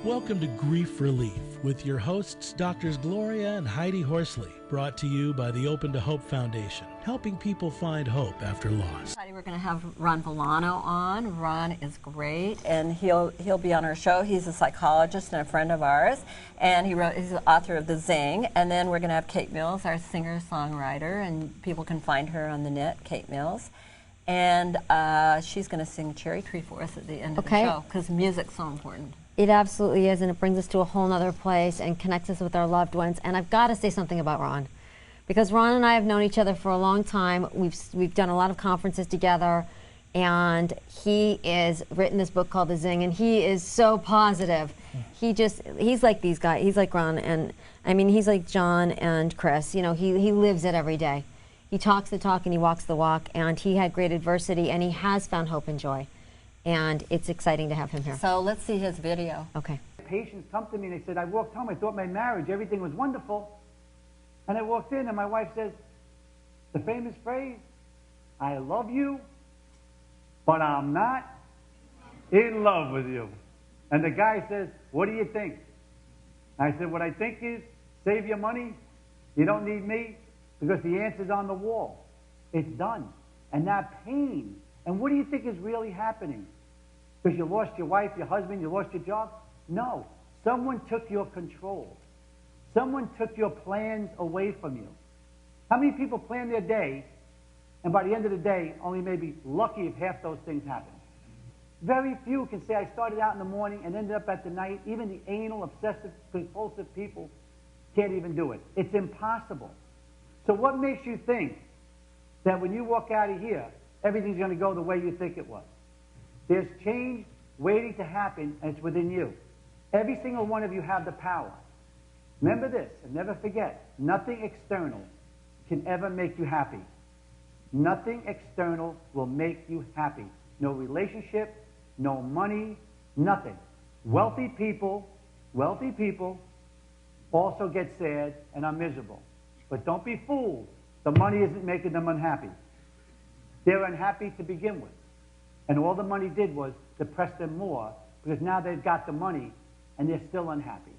Welcome to Grief Relief with your hosts, Doctors Gloria and Heidi Horsley, brought to you by the Open to Hope Foundation, helping people find hope after loss. Heidi, we're going to have Ron Villano on. Ron is great, and he'll be on our show. He's a psychologist and a friend of ours, and he's the author of the Zing. And then we're going to have Kate Mills, our singer-songwriter, and people can find her on the net, Kate Mills. And she's going to sing Cherry Tree for us at the end of the show, because music's so important. It absolutely is, and it brings us to a whole nother place and connects us with our loved ones. And I've got to say something about Ron, because Ron and I have known each other for a long time. We've done a lot of conferences together, and he has written this book called The Zing, and he is so positive. He's like these guys. He's like Ron, and I mean, he's like John and Chris. You know, he lives it every day. He talks the talk and he walks the walk, and he had great adversity, and he has found hope and joy. And it's exciting to have him here. So let's see his video. Okay. Patients come to me and they said, I walked home, I thought my marriage, everything was wonderful. And I walked in and my wife says, the famous phrase, I love you, but I'm not in love with you. And the guy says, what do you think? I said, what I think is, save your money, you don't need me, because the answer's on the wall. It's done. And that pain, and what do you think is really happening? Because you lost your wife, your husband, you lost your job? No. Someone took your control. Someone took your plans away from you. How many people plan their day, and by the end of the day, only maybe lucky if half those things happen? Very few can say, I started out in the morning and ended up at the night. Even the anal, obsessive, compulsive people can't even do it. It's impossible. So what makes you think that when you walk out of here, everything's going to go the way you think it was? There's change waiting to happen, and it's within you. Every single one of you have the power. Remember this, and never forget, nothing external can ever make you happy. Nothing external will make you happy. No relationship, no money, nothing. Wealthy people also get sad and are miserable. But don't be fooled. The money isn't making them unhappy. They're unhappy to begin with. And all the money did was depress them more, because now they've got the money and they're still unhappy.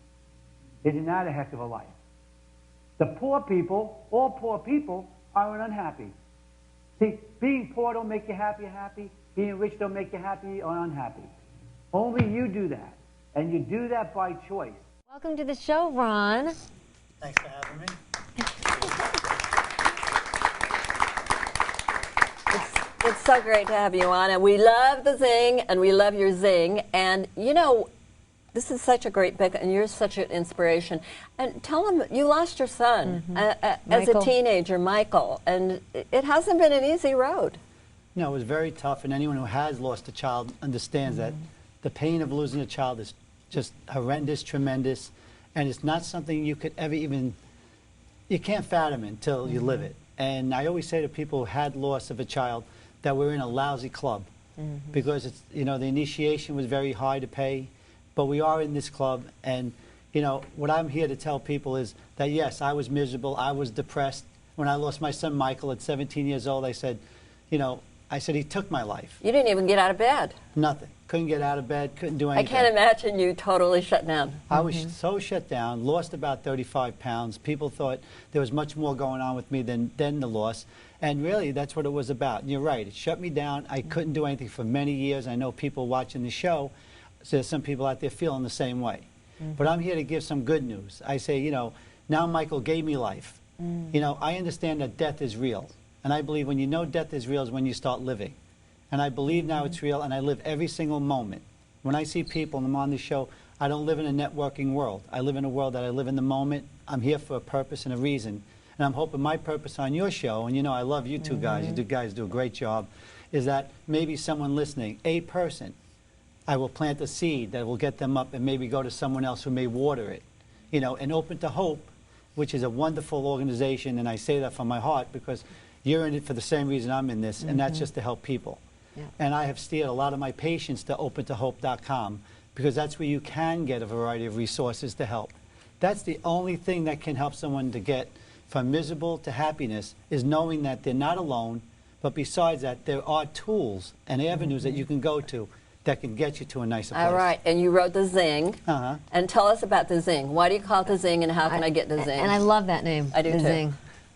Isn't that a heck of a life? The poor people, all poor people, are unhappy. See, being poor don't make you happy. Being rich don't make you happy or unhappy. Only you do that. And you do that by choice. Welcome to the show, Ron. Thanks for having me. It's so great to have you on, and we love the Zing, and we love your Zing, and you know, this is such a great book, and you're such an inspiration. And tell them, you lost your son as a teenager, Michael, and it hasn't been an easy road. No, it was very tough, and anyone who has lost a child understands that the pain of losing a child is just horrendous, tremendous, and it's not something you could ever even, you can't fathom until you live it. And I always say to people who had loss of a child that we're in a lousy club, because it's, you know, the initiation was very high to pay, but we are in this club. And you know what I'm here to tell people is that yes, I was miserable, I was depressed. When I lost my son Michael at 17 years old, I said, you know, he took my life. You didn't even get out of bed. Nothing. Couldn't get out of bed, couldn't do anything. I can't imagine you totally shut down. I was so shut down, lost about 35 pounds. People thought there was much more going on with me than the loss. And really, that's what it was about. And you're right, it shut me down. I couldn't do anything for many years. I know people watching the show, so there's some people out there feeling the same way. But I'm here to give some good news. I say, you know, now Michael gave me life. You know, I understand that death is real. And I believe when you know death is real is when you start living. And I believe now it's real, and I live every single moment. When I see people, and I'm on this show, I don't live in a networking world. I live in a world that I live in the moment. I'm here for a purpose and a reason. And I'm hoping my purpose on your show, and you know I love you two guys, you guys do a great job, is that maybe someone listening, a person, I will plant a seed that will get them up and maybe go to someone else who may water it. You know, and Open to Hope, which is a wonderful organization, and I say that from my heart because you're in it for the same reason I'm in this, and that's just to help people. And I have steered a lot of my patients to opentohope.com because that's where you can get a variety of resources to help. That's the only thing that can help someone to get from miserable to happiness, is knowing that they're not alone, but besides that, there are tools and avenues that you can go to that can get you to a nicer place. All right, and you wrote the Zing. Uh-huh. And tell us about the Zing. Why do you call it the Zing, and how can I get the Zing? And I love that name. I do the too. Zing.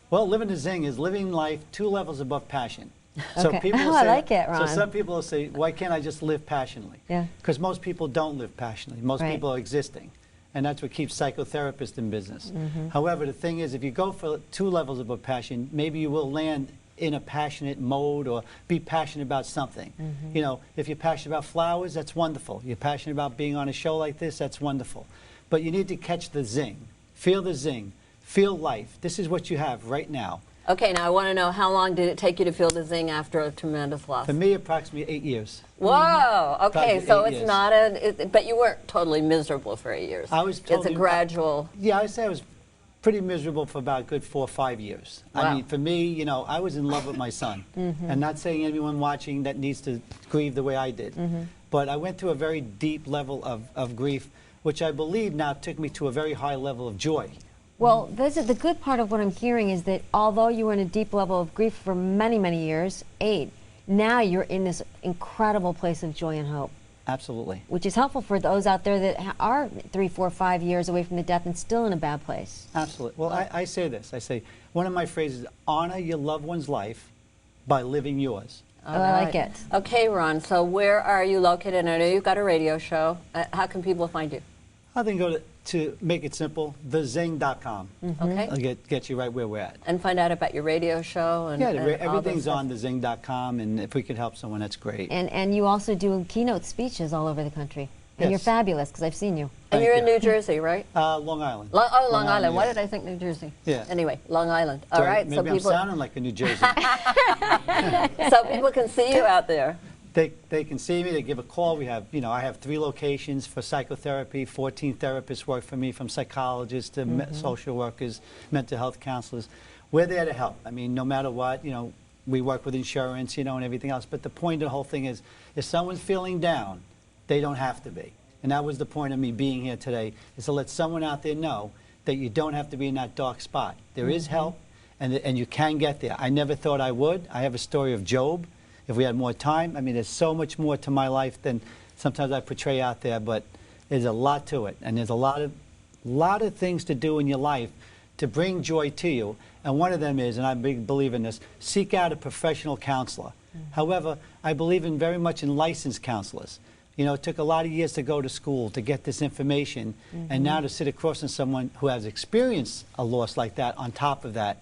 Well, living the Zing is living life 2 levels above passion. So Okay. people will I say, like it, Ron. So some people will say, why can't I just live passionately? Yeah. Because most people don't live passionately. Most Right. people are existing. And that's what keeps psychotherapists in business. Mm-hmm. However, the thing is, if you go for 2 levels above passion, maybe you will land in a passionate mode or be passionate about something. Mm-hmm. You know, if you're passionate about flowers, that's wonderful. You're passionate about being on a show like this, that's wonderful. But you need to catch the zing. Feel the zing. Feel life. This is what you have right now. Okay, now I want to know, how long did it take you to feel the Zing after a tremendous loss? For me, approximately 8 years. Whoa, okay, Probably so 8 it's years. not but you weren't totally miserable for 8 years. I was It's a totally- gradual. Yeah, I would say I was pretty miserable for about a good 4 or 5 years. Wow. I mean, for me, you know, I was in love with my son. And not saying anyone watching that needs to grieve the way I did. But I went through a very deep level of grief, which I believe now took me to a very high level of joy. Well, the good part of what I'm hearing is that although you were in a deep level of grief for many, many years, 8, now you're in this incredible place of joy and hope, Absolutely. which is helpful for those out there that are 3, 4, 5 years away from the death and still in a bad place. Absolutely. Well, I say this. I say, one of my phrases, honor your loved one's life by living yours. Oh, I like it. Okay, Ron, so where are you located? I know you've got a radio show. How can people find you? I think go to make it simple, thezing.com. Okay. I'll get you right where we're at. And find out about your radio show. And, Yeah, and all everything's those on thezing.com, and if we could help someone, that's great. And you also do keynote speeches all over the country. And you're Yes. fabulous, because I've seen you. And Thank you're in you. New Jersey, right? Long Island. Long Island. Why yeah. did I think New Jersey? Yeah. Anyway, Long Island. All So right, maybe so people, I'm sounding like a New Jersey. so people can see you out there. They can see me, they give a call. We have, I have 3 locations for psychotherapy. 14 therapists work for me, from psychologists to social workers, mental health counselors. We're there to help. I mean, no matter what, we work with insurance, and everything else. But the point of the whole thing is, if someone's feeling down, they don't have to be. And that was the point of me being here today, is to let someone out there know that you don't have to be in that dark spot. There is help, and you can get there. I never thought I would. I have a story of Job. If we had more time, I mean, there's so much more to my life than sometimes I portray out there, but there's a lot to it. And there's a lot of things to do in your life to bring joy to you. And one of them is, and I believe in this, seek out a professional counselor. However, I believe very much in licensed counselors. It took a lot of years to go to school to get this information, and now to sit across from someone who has experienced a loss like that on top of that,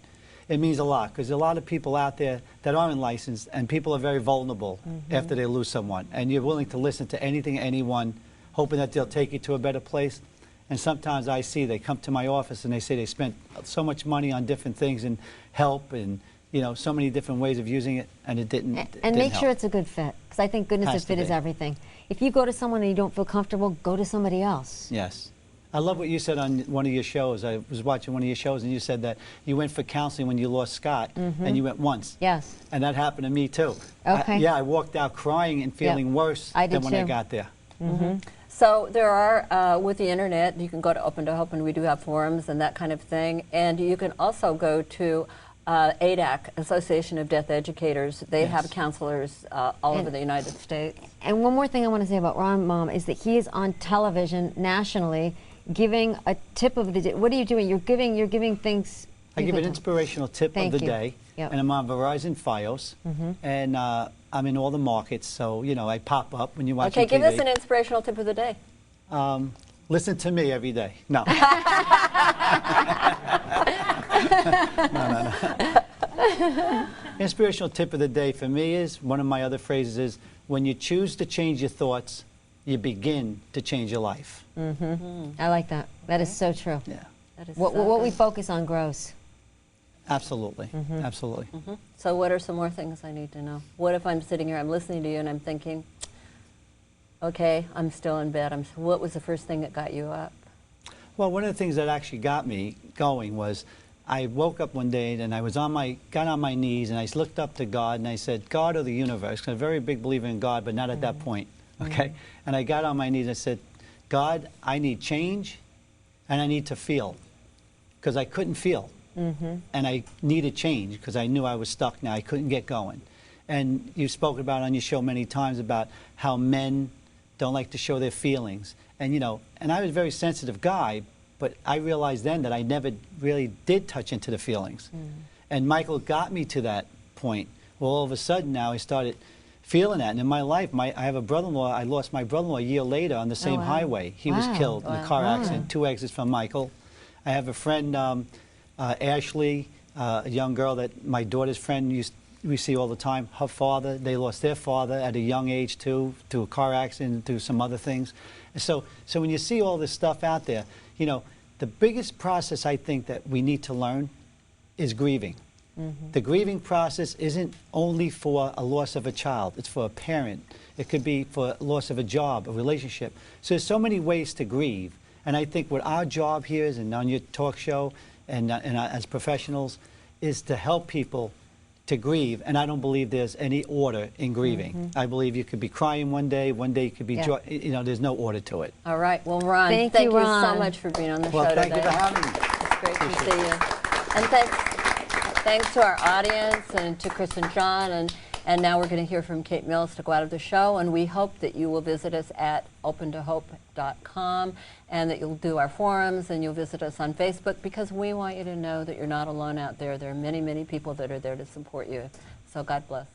it means a lot, because there are a lot of people out there that aren't licensed, and people are very vulnerable after they lose someone. And you're willing to listen to anything, anyone, hoping that they'll take you to a better place. And sometimes I see they come to my office and they say they spent so much money on different things and help and so many different ways of using it, and it didn't. And make sure it's a good fit, because I think goodness Has of to fit is be. everything. If you go to someone and you don't feel comfortable, go to somebody else. Yes. I love what you said on one of your shows. I was watching one of your shows, and you said that you went for counseling when you lost Scott, and you went once. Yes. And that happened to me, too. Okay. I walked out crying and feeling worse I did than when I too. got there. So there are, with the internet, you can go to Open to Hope, and we do have forums and that kind of thing. And you can also go to ADAC, Association of Death Educators. They Yes. have counselors all over the United States. And one more thing I want to say about Ron, Mom, is that he is on television nationally giving a tip of the day. What are you doing? You're giving things. I give an inspirational tip Thank of the you. day, Yep. and I'm on Verizon Fios, and I'm in all the markets, so I pop up when you watch Okay, TV. give us an inspirational tip of the day. Listen to me every day. No. No. Inspirational tip of the day for me is, one of my other phrases is, when you choose to change your thoughts, you begin to change your life. I like that. That is so true. Yeah, That is What so we good. focus on grows. absolutely, absolutely. So what are some more things I need to know? What if I'm sitting here, I'm listening to you, and I'm thinking, okay, I'm still in bed. What was the first thing that got you up? Well, one of the things that actually got me going was, I woke up one day and I was got on my knees, and I looked up to God and I said, God or the universe, 'cause I'm a very big believer in God, but not at that point, okay? And I got on my knees and I said, God, I need change and I need to feel, because I couldn't feel. And I needed change because I knew I was stuck now. I couldn't get going. And you've spoken about on your show many times about how men don't like to show their feelings. And, you know, and I was a very sensitive guy, but I realized then that I never really did touch into the feelings. And Michael got me to that point. Well, all of a sudden now I started feeling that. And in my life, I have a brother-in-law. I lost my brother-in-law a year later on the same highway. He was killed in a car accident, 2 exits from Michael. I have a friend, Ashley, a young girl that my daughter's friend we see all the time. Her father, they lost their father at a young age too, to a car accident, to some other things. And so when you see all this stuff out there, you know, the biggest process I think that we need to learn is grieving. The grieving process isn't only for a loss of a child, it's for a parent. It could be for loss of a job, a relationship. So there's so many ways to grieve. And I think what our job here is, and on your talk show, and as professionals, is to help people to grieve. And I don't believe there's any order in grieving. I believe you could be crying one day you could be joy. You know, there's no order to it. All right. Well, Ron, thank you so much for being on the show today. Well, thank you for having me. It's great to see you. And thanks to our audience and to Chris and John. And now we're going to hear from Kate Mills to go out of the show. And we hope that you will visit us at opentohope.com and that you'll do our forums and you'll visit us on Facebook, because we want you to know that you're not alone out there. There are many, many people that are there to support you. So God bless.